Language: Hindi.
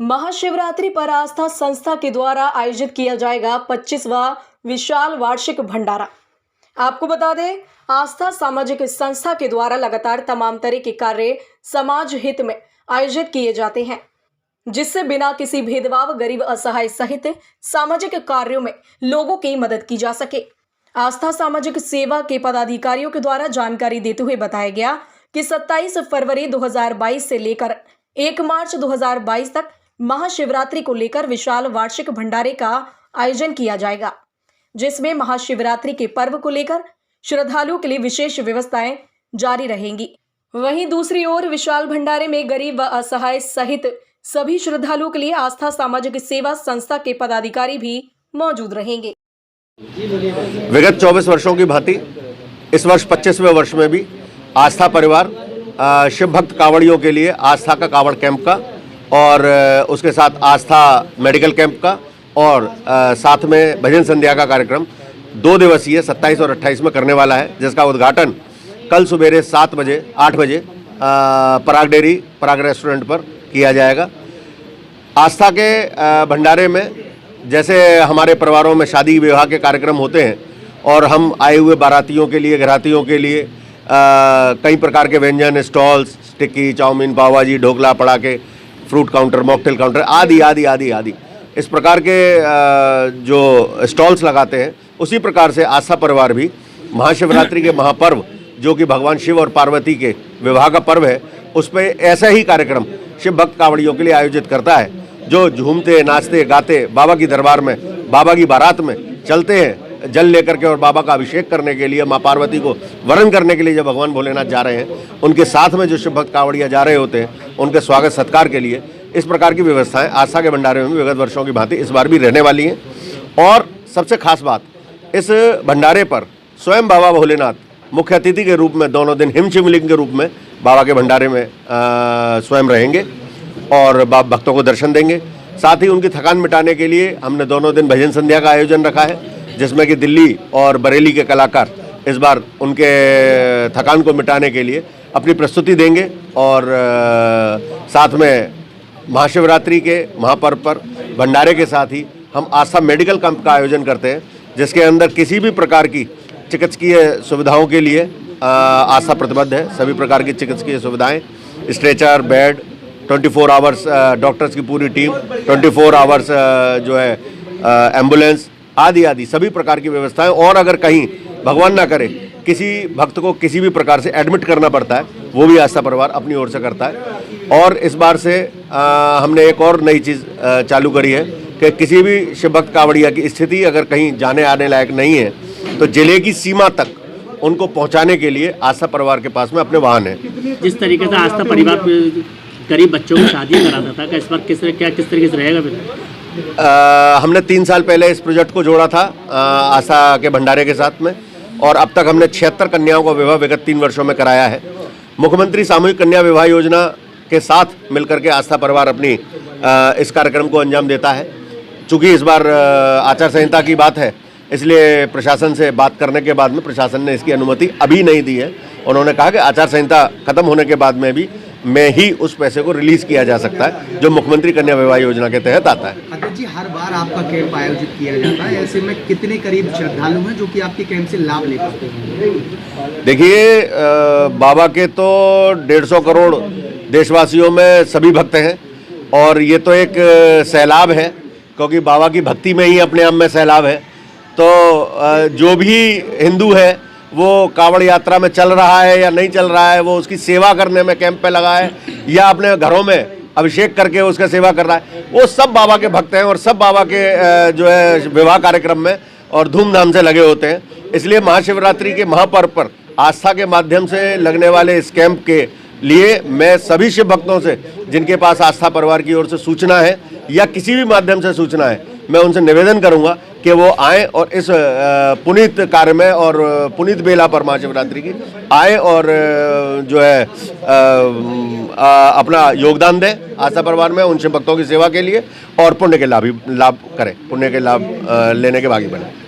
महाशिवरात्रि पर आस्था संस्था के द्वारा आयोजित किया जाएगा 25वां विशाल वार्षिक भंडारा। आपको बता दें, आस्था सामाजिक संस्था के द्वारा लगातार तमाम तरह के कार्य समाज हित में आयोजित किए जाते हैं, जिससे बिना किसी भेदभाव गरीब असहाय सहित सामाजिक कार्यों में लोगों की मदद की जा सके। आस्था सामाजिक सेवा के पदाधिकारियों के द्वारा जानकारी देते हुए बताया गया कि 27 फरवरी 2022 से लेकर 1 मार्च 2022 तक महाशिवरात्रि को लेकर विशाल वार्षिक भंडारे का आयोजन किया जाएगा, जिसमें महाशिवरात्रि के पर्व को लेकर श्रद्धालुओं के लिए विशेष व्यवस्थाएं जारी रहेंगी। वहीं दूसरी ओर विशाल भंडारे में गरीब व असहाय सहित सभी श्रद्धालुओं के लिए आस्था सामाजिक सेवा संस्था के पदाधिकारी भी मौजूद रहेंगे। विगत 24 वर्षों की भांति इस वर्ष 25वें वर्ष में भी आस्था परिवार शिव भक्त कांवड़ियों के लिए आस्था का कांवड़ कैंप का और उसके साथ आस्था मेडिकल कैंप का और साथ में भजन संध्या का कार्यक्रम 2 दिवसीय 27 और 28 में करने वाला है, जिसका उद्घाटन कल सुबेरे 8 बजे पराग डेयरी पराग रेस्टोरेंट पर किया जाएगा। आस्था के भंडारे में जैसे हमारे परिवारों में शादी विवाह के कार्यक्रम होते हैं और हम आए हुए बारातियों के लिए घरातियों के लिए कई प्रकार के व्यंजन स्टॉल्स, टिक्की, चाउमीन, पाव भाजी, ढोकला, पड़ाके, फ्रूट काउंटर, मॉकटेल काउंटर आदि इस प्रकार के जो स्टॉल्स लगाते हैं, उसी प्रकार से आस्था परिवार भी महाशिवरात्रि के महापर्व जो कि भगवान शिव और पार्वती के विवाह का पर्व है, उस पर ऐसा ही कार्यक्रम शिव भक्त कांवड़ियों के लिए आयोजित करता है, जो झूमते नाचते गाते बाबा की दरबार में बाबा की बारात में चलते हैं जल लेकर के और बाबा का अभिषेक करने के लिए, माँ पार्वती को वरण करने के लिए जब भगवान भोलेनाथ जा रहे हैं, उनके साथ में जो शिव भक्त कांवड़िया जा रहे होते हैं, उनके स्वागत सत्कार के लिए इस प्रकार की व्यवस्थाएं आस्था के भंडारे में विगत वर्षों की भांति इस बार भी रहने वाली हैं। और सबसे खास बात, इस भंडारे पर स्वयं बाबा भोलेनाथ मुख्य अतिथि के रूप में दोनों दिन हिम शिवलिंग के रूप में बाबा के भंडारे में स्वयं रहेंगे और भक्तों को दर्शन देंगे। साथ ही उनकी थकान मिटाने के लिए हमने दोनों दिन भजन संध्या का आयोजन रखा है, जिसमें कि दिल्ली और बरेली के कलाकार इस बार उनके थकान को मिटाने के लिए अपनी प्रस्तुति देंगे। और साथ में महाशिवरात्रि के महापर्व पर भंडारे के साथ ही हम आस्था मेडिकल कैंप का आयोजन करते हैं, जिसके अंदर किसी भी प्रकार की चिकित्सकीय सुविधाओं के लिए आस्था प्रतिबद्ध है। सभी प्रकार की चिकित्सकीय सुविधाएं, स्ट्रेचर, बेड, 24 आवर्स डॉक्टर्स की पूरी टीम, 24 आवर्स जो है एम्बुलेंस आदि सभी प्रकार की व्यवस्थाएं। और अगर कहीं भगवान ना करे किसी भक्त को किसी भी प्रकार से एडमिट करना पड़ता है, वो भी आस्था परिवार अपनी ओर से करता है। और इस बार से हमने एक और नई चीज़ चालू करी है कि किसी भी शिव भक्त कांवड़िया की स्थिति अगर कहीं जाने आने लायक नहीं है, तो जिले की सीमा तक उनको पहुंचाने के लिए आस्था परिवार के पास में अपने वाहन है। जिस तरीके से आस्था परिवार गरीब बच्चों की शादी कराता था, इस बार किस तरीके से रहेगा फिर? हमने 3 साल पहले इस प्रोजेक्ट को जोड़ा था आस्था के भंडारे के साथ में, और अब तक हमने 76 कन्याओं का विवाह विगत 3 वर्षों में कराया है। मुख्यमंत्री सामूहिक कन्या विवाह योजना के साथ मिलकर के आस्था परिवार अपनी इस कार्यक्रम को अंजाम देता है। चूँकि इस बार आचार संहिता की बात है, इसलिए प्रशासन से बात करने के बाद में प्रशासन ने इसकी अनुमति अभी नहीं दी है। उन्होंने कहा कि आचार संहिता खत्म होने के बाद में भी ही उस पैसे को रिलीज किया जा सकता है, जो मुख्यमंत्री कन्या विवाह योजना के तहत आता है। अध्यक्ष जी, हर बार आपका कैंप आयोजित किया जाता है, ऐसे में कितने करीब श्रद्धालु हैं जो कि आपके कैंप से लाभ ले पाते हैं? देखिए, बाबा के तो 150 करोड़ देशवासियों में सभी भक्त हैं, और ये तो एक सैलाब है, क्योंकि बाबा की भक्ति में ही अपने आप में सैलाब है। तो जो भी हिंदू है वो कांवड़ यात्रा में चल रहा है या नहीं चल रहा है, वो उसकी सेवा करने में कैंप पे लगा है या अपने घरों में अभिषेक करके उसका सेवा कर रहा है, वो सब बाबा के भक्त हैं और सब बाबा के जो है विवाह कार्यक्रम में और धूमधाम से लगे होते हैं। इसलिए महाशिवरात्रि के महापर्व पर आस्था के माध्यम से लगने वाले इस कैंप के लिए मैं सभी शिव भक्तों से, जिनके पास आस्था परिवार की ओर से सूचना है या किसी भी माध्यम से सूचना है, मैं उनसे निवेदन करूंगा कि वो आएँ और इस पुनीत कार्य में और पुनीत बेला पर महाशिवरात्रि की आए और जो है अपना योगदान दें आस्था परिवार में उन शिव भक्तों की सेवा के लिए, और पुण्य के लाभ करें, पुण्य के लाभ लेने के भागी बने।